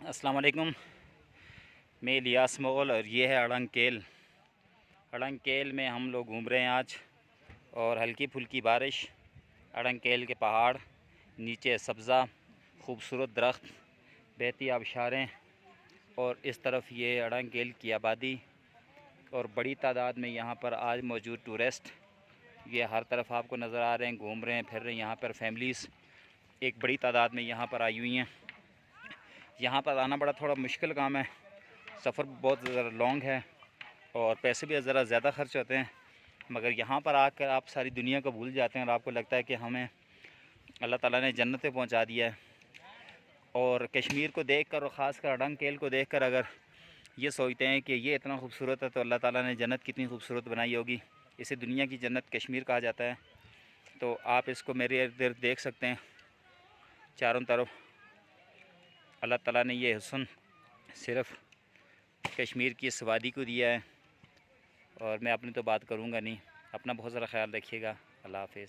अस्सलाम वालेकुम। मैं इलियास मोगल और ये है अड़ंग केल में हम लोग घूम रहे हैं आज। और हल्की फुल्की बारिश, अड़ंग केल के पहाड़, नीचे सब्ज़ा खूबसूरत दरख्त, बहती आबशारें और इस तरफ ये अड़ंग केल की आबादी और बड़ी तादाद में यहाँ पर आज मौजूद टूरिस्ट ये हर तरफ आपको नज़र आ रहे हैं, घूम रहे हैं, फिर रहे हैं। यहाँ पर फैमिलीज़ एक बड़ी तादाद में यहाँ पर आई हुई हैं। यहाँ पर आना बड़ा थोड़ा मुश्किल काम है, सफ़र बहुत ज़रा लॉन्ग है और पैसे भी ज़रा ज़्यादा खर्च होते हैं। मगर यहाँ पर आकर आप सारी दुनिया को भूल जाते हैं और आपको लगता है कि हमें अल्लाह ताला ने जन्नत पे पहुँचा दिया है। और कश्मीर को देखकर और ख़ासकर अड़ंग केल को देखकर अगर ये सोचते हैं कि ये इतना खूबसूरत है तो अल्लाह ताला ने जन्नत कितनी खूबसूरत बनाई होगी। इसे दुनिया की जन्नत कश्मीर कहा जाता है। तो आप इसको मेरे इर्द गिर्द देख सकते हैं, चारों तरफ अल्लाह ताला ने ये हुस्न सिर्फ़ कश्मीर की इस वादी को दिया है। और मैं अपनी तो बात करूँगा नहीं। अपना बहुत ज़रा ख्याल रखिएगा। अल्लाह हाफ़िज़।